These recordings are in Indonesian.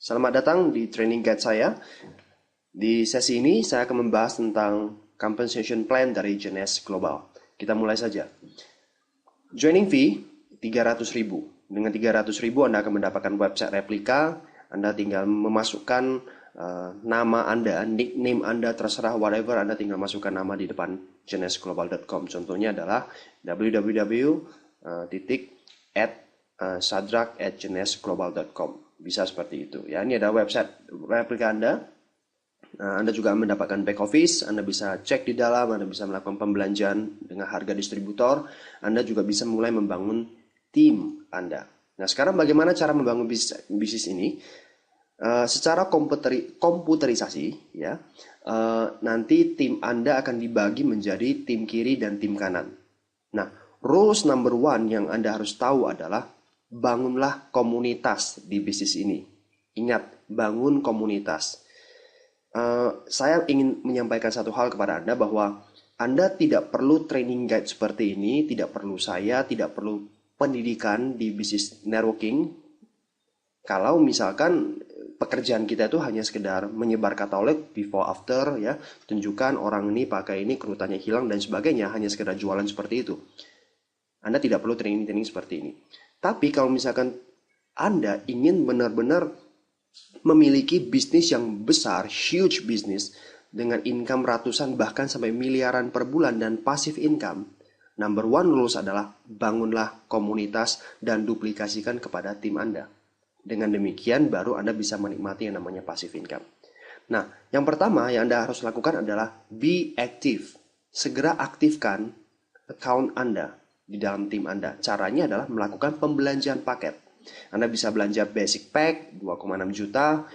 Selamat datang di training guide saya. Di sesi ini saya akan membahas tentang compensation plan dari Genes Global. Kita mulai saja. Joining fee 300.000. Dengan 300.000 Anda akan mendapatkan website replika. Anda tinggal memasukkan nama Anda, nickname Anda, terserah whatever, Anda tinggal masukkan nama di depan genesglobal.com. Contohnya adalah www.sadrak@genesglobal.com. Bisa seperti itu. Ya, ini ada website replika Anda. Anda juga mendapatkan back office, Anda bisa cek di dalam, Anda bisa melakukan pembelanjaan dengan harga distributor, Anda juga bisa mulai membangun tim Anda. Nah, sekarang bagaimana cara membangun bisnis ini? Secara komputerisasi, ya, nanti tim Anda akan dibagi menjadi tim kiri dan tim kanan. Nah, rules number one yang Anda harus tahu adalah bangunlah komunitas di bisnis ini. Ingat, bangun komunitas. Saya ingin menyampaikan satu hal kepada Anda bahwa Anda tidak perlu training guide seperti ini, tidak perlu saya, tidak perlu pendidikan di bisnis networking. Kalau misalkan pekerjaan kita itu hanya sekedar menyebar katalog before after, ya, tunjukkan orang ini pakai ini, kerutannya hilang dan sebagainya, hanya sekedar jualan seperti itu. Anda tidak perlu training seperti ini. Tapi kalau misalkan Anda ingin benar-benar memiliki bisnis yang besar, huge bisnis, dengan income ratusan bahkan sampai miliaran per bulan dan passive income, number one rules adalah bangunlah komunitas dan duplikasikan kepada tim Anda. Dengan demikian baru Anda bisa menikmati yang namanya passive income. Nah, yang pertama yang Anda harus lakukan adalah be active. Segera aktifkan account Anda di dalam tim Anda. Caranya adalah melakukan pembelanjaan paket. Anda bisa belanja basic pack 2,6 juta,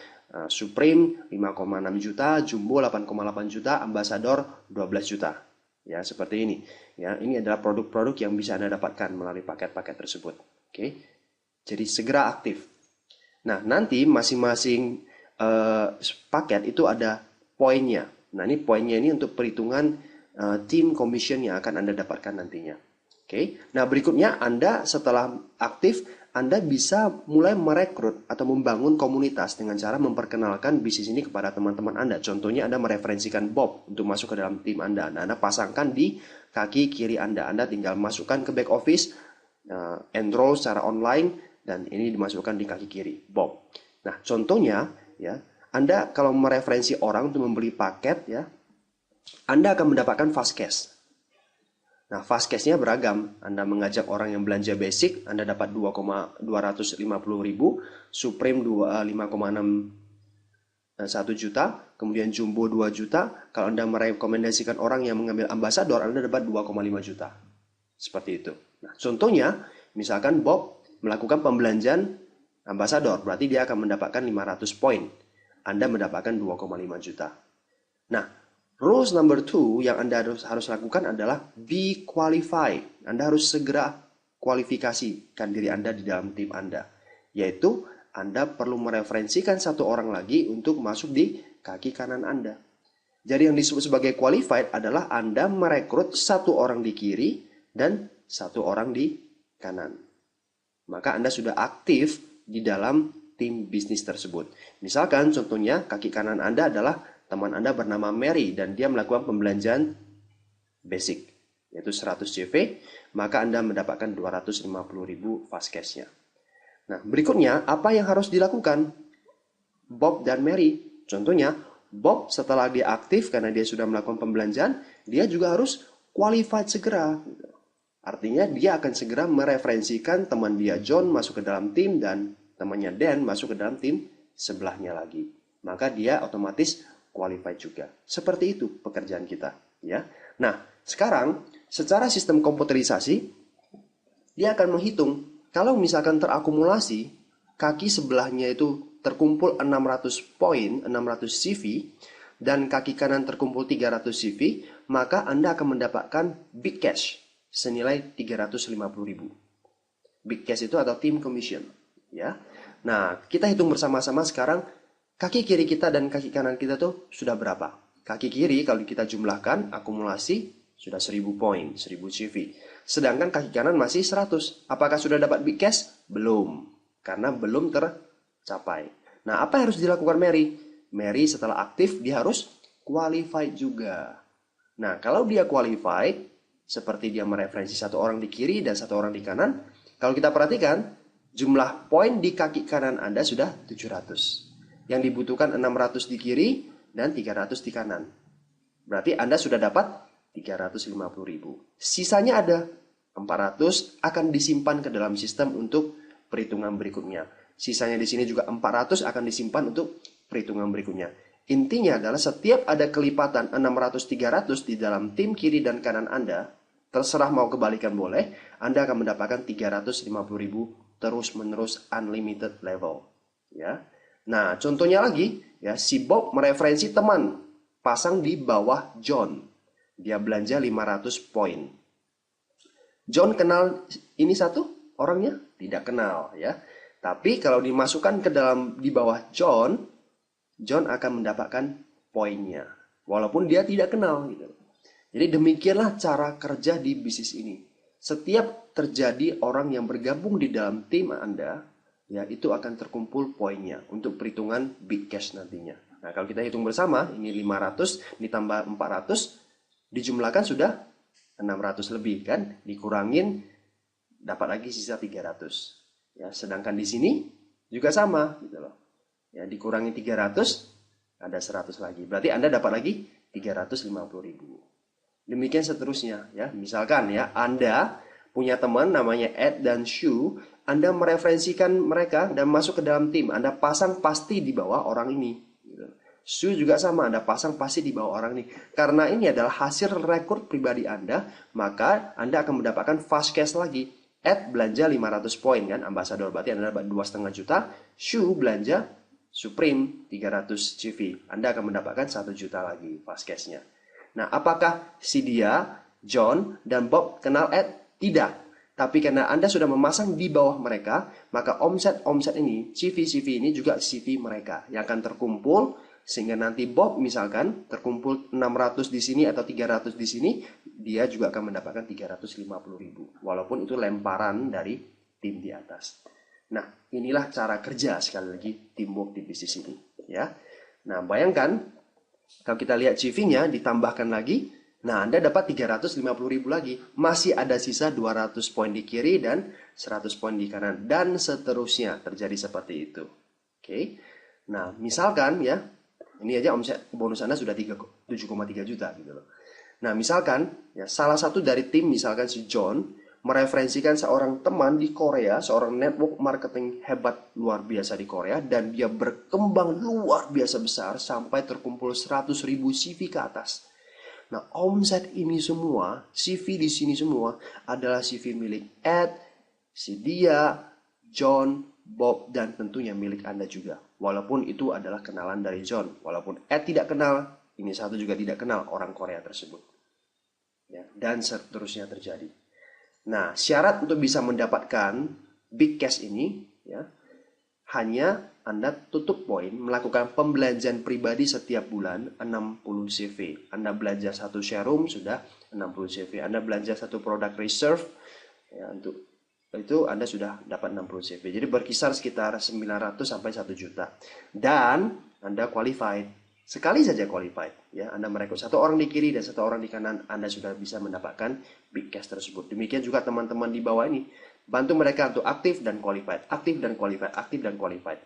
Supreme 5,6 juta, Jumbo 8,8 juta, Ambassador 12 juta. Ya, seperti ini. Ya, ini adalah produk-produk yang bisa Anda dapatkan melalui paket-paket tersebut. Oke. Jadi segera aktif. Nah, nanti masing-masing paket itu ada poinnya. Nah, ini poinnya ini untuk perhitungan team commission yang akan Anda dapatkan nantinya. Oke. Nah, berikutnya Anda setelah aktif, Anda bisa mulai merekrut atau membangun komunitas dengan cara memperkenalkan bisnis ini kepada teman-teman Anda. Contohnya Anda mereferensikan Bob untuk masuk ke dalam tim Anda. Nah, Anda pasangkan di kaki kiri Anda. Anda tinggal masukkan ke back office, enroll secara online, dan ini dimasukkan di kaki kiri, Bob. Nah, contohnya, ya, Anda kalau mereferensi orang untuk membeli paket, ya, Anda akan mendapatkan fast cash. Nah, fast cash-nya beragam. Anda mengajak orang yang belanja basic, Anda dapat 2,250.000, Supreme 5,61 juta, kemudian Jumbo 2 juta. Kalau Anda merekomendasikan orang yang mengambil Ambassador, Anda dapat 2,5 juta. Seperti itu. Nah, contohnya, misalkan Bob melakukan pembelanjaan Ambassador, berarti dia akan mendapatkan 500 poin. Anda mendapatkan 2,5 juta. Nah, rules number 2 yang Anda harus lakukan adalah be qualified. Anda harus segera kualifikasikan diri Anda di dalam tim Anda. Yaitu, Anda perlu mereferensikan satu orang lagi untuk masuk di kaki kanan Anda. Jadi yang disebut sebagai qualified adalah Anda merekrut satu orang di kiri dan satu orang di kanan. Maka Anda sudah aktif di dalam tim bisnis tersebut. Misalkan contohnya kaki kanan Anda adalah teman Anda bernama Mary dan dia melakukan pembelanjaan basic yaitu 100 CV, maka Anda mendapatkan 250.000 fast cash-nya. Nah, berikutnya apa yang harus dilakukan Bob dan Mary? Contohnya Bob setelah dia aktif karena dia sudah melakukan pembelanjaan, dia juga harus qualified segera. Artinya dia akan segera mereferensikan teman dia John masuk ke dalam tim dan temannya Dan masuk ke dalam tim sebelahnya lagi. Maka dia otomatis qualified juga. Seperti itu pekerjaan kita, ya. Nah, sekarang secara sistem komputerisasi dia akan menghitung kalau misalkan terakumulasi kaki sebelahnya itu terkumpul 600 poin, 600 CV dan kaki kanan terkumpul 300 CV, maka Anda akan mendapatkan big cash senilai 350.000. Big cash itu atau team commission, ya. Nah, kita hitung bersama-sama sekarang kaki kiri kita dan kaki kanan kita tuh sudah berapa? Kaki kiri kalau kita jumlahkan akumulasi sudah 1000 poin, 1000 CV. Sedangkan kaki kanan masih 100. Apakah sudah dapat big cash? Belum. Karena belum tercapai. Nah, apa yang harus dilakukan Mary? Mary setelah aktif, dia harus qualified juga. Nah, kalau dia qualified, seperti dia mereferensi satu orang di kiri dan satu orang di kanan, kalau kita perhatikan, jumlah poin di kaki kanan Anda sudah 700. Yang dibutuhkan 600 di kiri dan 300 di kanan. Berarti Anda sudah dapat 350.000. Sisanya ada 400 akan disimpan ke dalam sistem untuk perhitungan berikutnya. Sisanya di sini juga 400 akan disimpan untuk perhitungan berikutnya. Intinya adalah setiap ada kelipatan 600-300 di dalam tim kiri dan kanan Anda, terserah mau kebalikan boleh, Anda akan mendapatkan 350.000 terus-menerus unlimited level. Ya. Nah, contohnya lagi, ya, si Bob mereferensi teman, pasang di bawah John. Dia belanja 500 poin. John kenal ini satu orangnya? Tidak kenal, ya. Tapi kalau dimasukkan ke dalam di bawah John, John akan mendapatkan poinnya, walaupun dia tidak kenal gitu. Jadi demikianlah cara kerja di bisnis ini. Setiap terjadi orang yang bergabung di dalam tim Anda, ya itu akan terkumpul poinnya untuk perhitungan big cash nantinya. Nah, kalau kita hitung bersama, ini 500 ditambah 400 dijumlahkan sudah 600 lebih kan, dikurangin dapat lagi sisa 300. Ya, sedangkan di sini juga sama gitu loh. Ya, dikurangi 300, ada 100 lagi. Berarti Anda dapat lagi 350.000. Demikian seterusnya. Ya. Misalkan ya, Anda punya teman namanya Ed dan Shu, Anda mereferensikan mereka dan masuk ke dalam tim. Anda pasang pasti di bawah orang ini. Gitu. Shu juga sama, Anda pasang pasti di bawah orang ini. Karena ini adalah hasil rekor pribadi Anda, maka Anda akan mendapatkan fast cash lagi. Ed belanja 500 poin kan, ambasador, berarti Anda dapat 2,5 juta. Shu belanja Supreme 300 CV. Anda akan mendapatkan 1 juta lagi fast cash-nya. Nah, apakah si dia, John, dan Bob kenal Ed? Tidak. Tapi karena Anda sudah memasang di bawah mereka, maka omset ini, CV ini juga CV mereka yang akan terkumpul, sehingga nanti Bob misalkan terkumpul 600 di sini atau 300 di sini, dia juga akan mendapatkan 350.000. Walaupun itu lemparan dari tim di atas. Nah, inilah cara kerja sekali lagi teamwork di bisnis ini, ya. Nah, bayangkan kalau kita lihat CV-nya ditambahkan lagi, nah Anda dapat 350.000 lagi. Masih ada sisa 200 poin di kiri dan 100 poin di kanan dan seterusnya terjadi seperti itu. Oke. Nah, misalkan ya, ini aja omset bonus Anda sudah 7,3 juta gitu loh. Nah, misalkan ya salah satu dari tim misalkan si John mereferensikan seorang teman di Korea, seorang network marketing hebat luar biasa di Korea, dan dia berkembang luar biasa besar sampai terkumpul 100.000 CV ke atas. Nah, omset ini semua, CV di sini semua adalah CV milik Ed, si dia, John, Bob, dan tentunya milik Anda juga. Walaupun itu adalah kenalan dari John, walaupun Ed tidak kenal, ini satu juga tidak kenal orang Korea tersebut. Ya, dan seterusnya terjadi. Nah, syarat untuk bisa mendapatkan big cash ini, ya, hanya Anda tutup poin, melakukan pembelanjaan pribadi setiap bulan 60 CV. Anda belanja satu showroom sudah 60 CV. Anda belanja satu produk reserve, ya, untuk itu Anda sudah dapat 60 CV. Jadi berkisar sekitar 900 sampai 1 juta. Dan Anda qualified. Sekali saja qualified, ya, Anda merekrut satu orang di kiri dan satu orang di kanan, Anda sudah bisa mendapatkan big cash tersebut. Demikian juga teman-teman di bawah ini, bantu mereka untuk aktif dan qualified, aktif dan qualified, aktif dan qualified.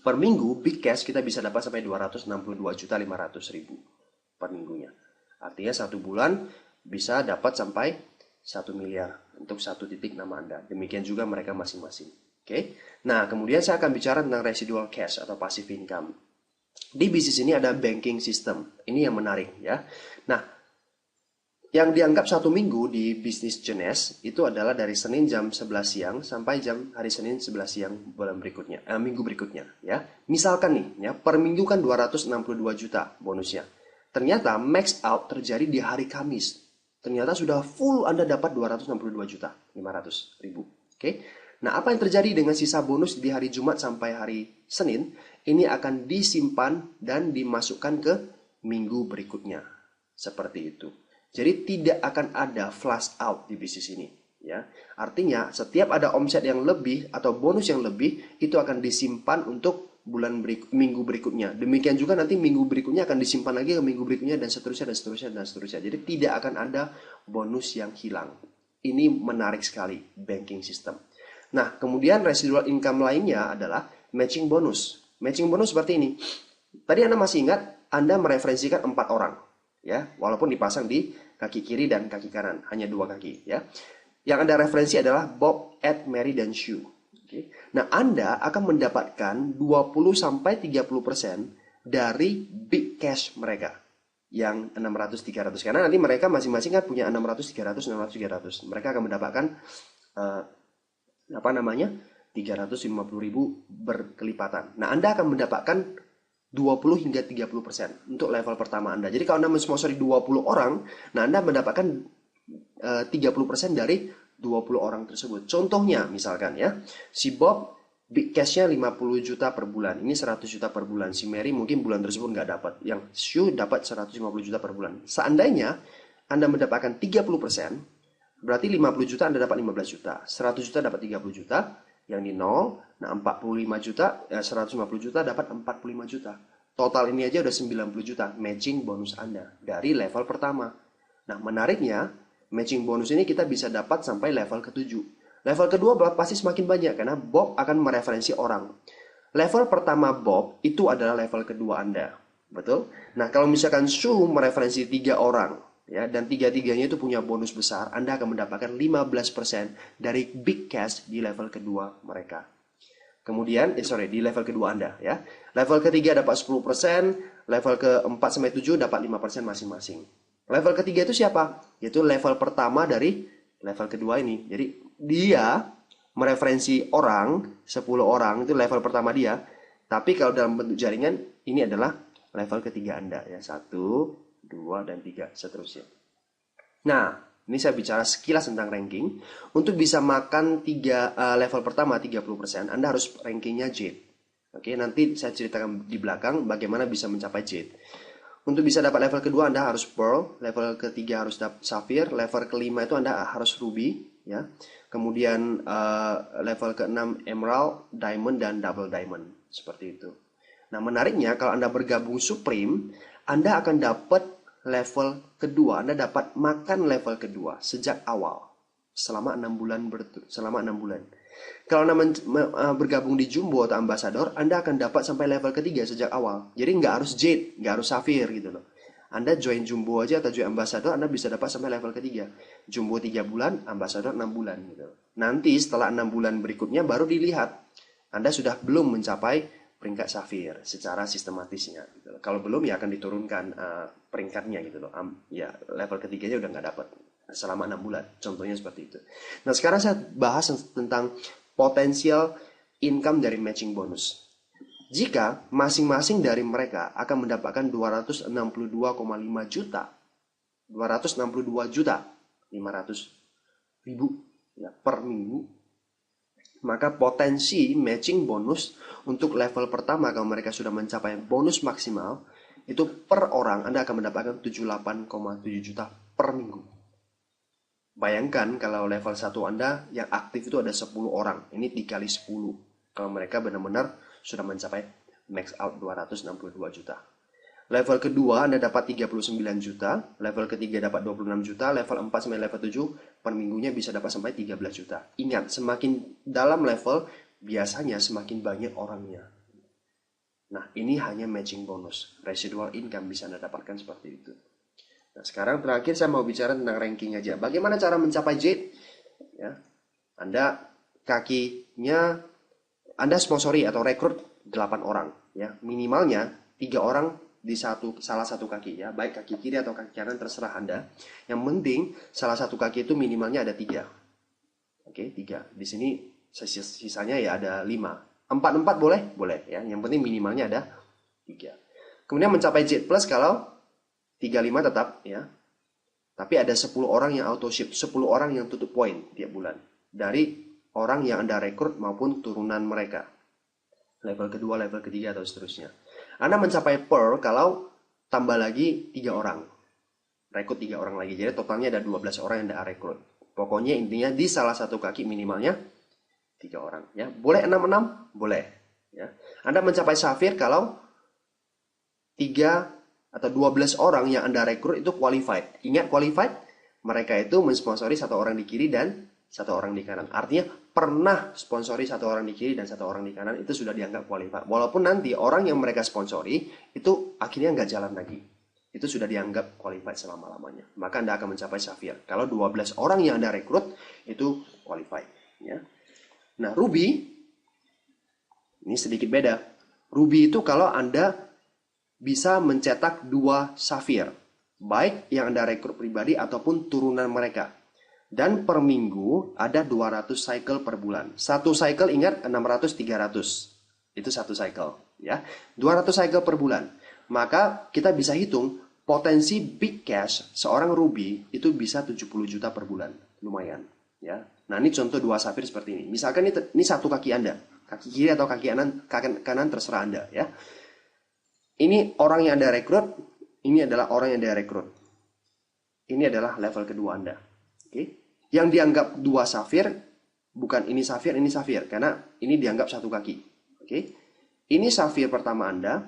Per minggu big cash kita bisa dapat sampai 262.500.000 per minggunya. Artinya satu bulan bisa dapat sampai 1 miliar untuk satu titik nama Anda. Demikian juga mereka masing-masing. Oke. Nah, kemudian saya akan bicara tentang residual cash atau passive income. Di bisnis ini ada banking system. Ini yang menarik ya. Nah, yang dianggap satu minggu di bisnis Jenes itu adalah dari Senin jam 11 siang sampai jam hari Senin 11 siang bulan berikutnya, minggu berikutnya ya. Misalkan nih ya, per minggu kan 262 juta bonusnya. Ternyata max out terjadi di hari Kamis. Ternyata sudah full Anda dapat 262 juta 500.000. Oke. Nah, apa yang terjadi dengan sisa bonus di hari Jumat sampai hari Senin? Ini akan disimpan dan dimasukkan ke minggu berikutnya. Seperti itu. Jadi tidak akan ada flash out di bisnis ini. Ya. Artinya setiap ada omset yang lebih atau bonus yang lebih, itu akan disimpan untuk minggu berikutnya. Demikian juga nanti minggu berikutnya akan disimpan lagi ke minggu berikutnya dan seterusnya dan seterusnya dan seterusnya. Jadi tidak akan ada bonus yang hilang. Ini menarik sekali banking system. Nah, kemudian residual income lainnya adalah matching bonus. Matching bonus seperti ini. Tadi Anda masih ingat, Anda mereferensikan 4 orang, ya, walaupun dipasang di kaki kiri dan kaki kanan, hanya 2 kaki, ya. Yang Anda referensi adalah Bob, Ed, Mary, dan Sue. Oke. Nah, Anda akan mendapatkan 20-30% dari big cash mereka yang 600-300. Karena nanti mereka masing-masing kan punya 600-300, 600-300. Mereka akan mendapatkan 350.000 berkelipatan. Nah, Anda akan mendapatkan 20-30% untuk level pertama Anda. Jadi kalau Anda mensponsori 20 orang, nah Anda mendapatkan 30% dari 20 orang tersebut. Contohnya misalkan ya, si Bob big cash-nya 50 juta per bulan. Ini 100 juta per bulan. Si Mary mungkin bulan tersebut nggak dapat. Yang Sue dapat 150 juta per bulan. Seandainya Anda mendapatkan 30%, berarti 50 juta Anda dapat 15 juta. 100 juta dapat 30 juta. Yang di 0, nah 45 juta, 150 juta dapat 45 juta. Total ini aja udah 90 juta matching bonus Anda dari level pertama. Nah, menariknya, matching bonus ini kita bisa dapat sampai level ke-7. Level kedua pasti semakin banyak karena Bob akan mereferensi orang. Level pertama Bob itu adalah level kedua Anda. Betul? Nah, kalau misalkan Sue mereferensi 3 orang, ya, dan tiga-tiganya itu punya bonus besar, Anda akan mendapatkan 15% dari big cash di level kedua mereka. Kemudian, di level kedua Anda, ya. Level ketiga dapat 10%, level ke-4 sampai 7 dapat 5% masing-masing. Level ketiga itu siapa? Yaitu level pertama dari level kedua ini. Jadi, dia mereferensi orang, 10 orang, itu level pertama dia. Tapi kalau dalam bentuk jaringan, ini adalah level ketiga Anda, ya. 1, 2, dan 3, seterusnya. Nah, ini saya bicara sekilas tentang ranking. Untuk bisa makan level pertama 30%, Anda harus rankingnya Jade. Oke, nanti saya ceritakan di belakang bagaimana bisa mencapai Jade. Untuk bisa dapat level kedua Anda harus Pearl, level ketiga harus dapat Sapphire, level kelima itu Anda harus Ruby, ya. Kemudian level ke-6 Emerald, Diamond, dan Double Diamond, seperti itu. Nah, menariknya kalau Anda bergabung Supreme, Anda akan dapat level kedua, Anda dapat makan level kedua sejak awal selama 6 bulan Kalau Anda bergabung di Jumbo atau Ambassador, Anda akan dapat sampai level ketiga sejak awal. Jadi nggak harus Jade, nggak harus Sapphire gitu loh. Anda join Jumbo aja atau join Ambassador, Anda bisa dapat sampai level ketiga. Jumbo 3 bulan, Ambassador 6 bulan gitu. Nanti setelah 6 bulan berikutnya baru dilihat Anda sudah belum mencapai peringkat Sapphire secara sistematisnya. Gitu. Kalau belum ya akan diturunkan peringkatnya gitu loh. Ya level ketiganya udah nggak dapat selama 6 bulan. Contohnya seperti itu. Nah, sekarang saya bahas tentang potensial income dari matching bonus. Jika masing-masing dari mereka akan mendapatkan 262,5 juta, 262 juta 500 ribu ya, per minggu, maka potensi matching bonus untuk level pertama kalau mereka sudah mencapai bonus maksimal, itu per orang Anda akan mendapatkan 78,7 juta per minggu. Bayangkan kalau level 1 Anda yang aktif itu ada 10 orang. Ini dikali 10. Kalau mereka benar-benar sudah mencapai max out 262 juta. Level kedua Anda dapat 39 juta. Level ketiga dapat 26 juta. Level 4 sampai level 7 per minggunya bisa dapat sampai 13 juta. Ingat, semakin dalam level biasanya semakin banyak orangnya. Nah, ini hanya matching bonus. Residual income bisa Anda dapatkan seperti itu. Nah, sekarang terakhir saya mau bicara tentang ranking aja. Bagaimana cara mencapai Jade? Ya, Anda Anda sponsori atau rekrut 8 orang. Ya, minimalnya 3 orang di salah satu kaki. Ya, baik kaki kiri atau kaki kanan terserah Anda. Yang penting salah satu kaki itu minimalnya ada 3. Oke, 3. Di sini sisanya ya ada 5. 4 boleh? Boleh. Ya, yang penting minimalnya ada 3. Kemudian mencapai Jade Plus kalau 35 tetap ya. Tapi ada 10 orang yang auto ship, 10 orang yang tutup poin tiap bulan. Dari orang yang Anda rekrut maupun turunan mereka. Level kedua, level ketiga atau seterusnya. Anda mencapai Pearl kalau tambah lagi 3 orang. Rekrut 3 orang lagi. Jadi totalnya ada 12 orang yang Anda rekrut. Pokoknya intinya di salah satu kaki minimalnya 3 orang ya. Boleh 6-6? Boleh ya. Anda mencapai Safir kalau 3 atau 12 orang yang Anda rekrut itu qualified. Ingat qualified? Mereka itu mensponsori satu orang di kiri dan satu orang di kanan. Artinya pernah sponsori satu orang di kiri dan satu orang di kanan itu sudah dianggap qualified. Walaupun nanti orang yang mereka sponsori itu akhirnya nggak jalan lagi. Itu sudah dianggap qualified selama-lamanya. Maka Anda akan mencapai Safir. Kalau 12 orang yang Anda rekrut itu qualified. Ya. Nah, Ruby ini sedikit beda. Ruby itu kalau Anda bisa mencetak 2 Safir, baik yang Anda rekrut pribadi ataupun turunan mereka. Dan per minggu ada 200 cycle per bulan. Satu cycle ingat 600-300. Itu satu cycle. Ya. 200 cycle per bulan. Maka kita bisa hitung potensi big cash seorang Ruby itu bisa 70 juta per bulan. Lumayan. Ya. Nah ini contoh 2 Safir seperti ini. Misalkan ini satu kaki Anda. Kaki kiri atau kaki kanan terserah Anda. Ya. Ini orang yang Anda rekrut. Ini adalah orang yang Anda rekrut. Ini adalah level kedua Anda. Oke. Yang dianggap 2 Safir, bukan ini Safir, karena ini dianggap satu kaki. Oke. Ini Safir pertama Anda,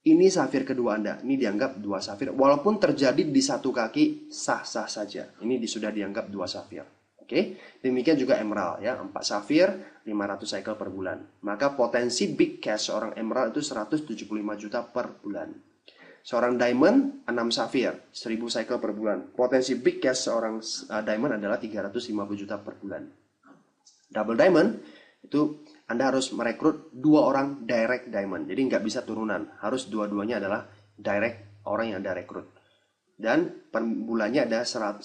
ini Safir kedua Anda. Ini dianggap 2 Safir, walaupun terjadi di satu kaki sah-sah saja. Ini sudah dianggap 2 Safir. Oke. Demikian juga Emerald ya, 4 Safir, 500 cycle per bulan. Maka potensi big cash seorang Emerald itu 175 juta per bulan. Seorang Diamond 6 Safir, 1000 cycle per bulan. Potensi big cash seorang Diamond adalah 350 juta per bulan. Double Diamond itu Anda harus merekrut 2 orang direct Diamond. Jadi nggak bisa turunan. Harus dua-duanya adalah direct orang yang Anda rekrut. Dan per bulannya ada 1.500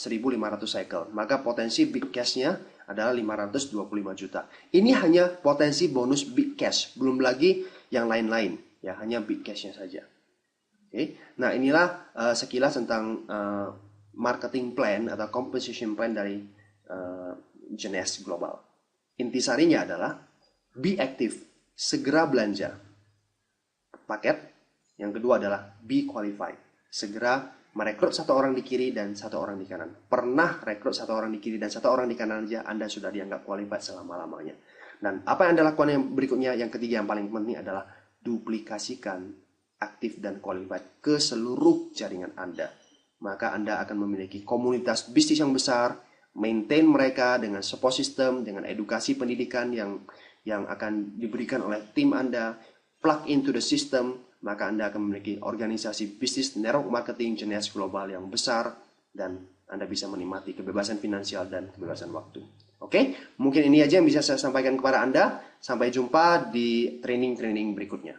cycle. Maka potensi big cash-nya adalah 525 juta. Ini hanya potensi bonus big cash. Belum lagi yang lain-lain. Ya, hanya big cash-nya saja. Oke. Nah inilah sekilas tentang marketing plan atau composition plan dari Genes Global. Intisarinya adalah be active, segera belanja paket. Yang kedua adalah be qualified, segera merekrut satu orang di kiri dan satu orang di kanan. Pernah rekrut satu orang di kiri dan satu orang di kanan aja, Anda sudah dianggap qualified selama-lamanya. Dan apa yang Anda lakukan yang berikutnya, yang ketiga yang paling penting adalah duplikasikan aktif dan qualified ke seluruh jaringan Anda. Maka Anda akan memiliki komunitas bisnis yang besar, maintain mereka dengan support system, dengan edukasi pendidikan yang akan diberikan oleh tim Anda, plug into the system, maka Anda akan memiliki organisasi bisnis network marketing Genes Global yang besar, dan Anda bisa menikmati kebebasan finansial dan kebebasan waktu. Oke, mungkin ini aja yang bisa saya sampaikan kepada Anda. Sampai jumpa di training-training berikutnya.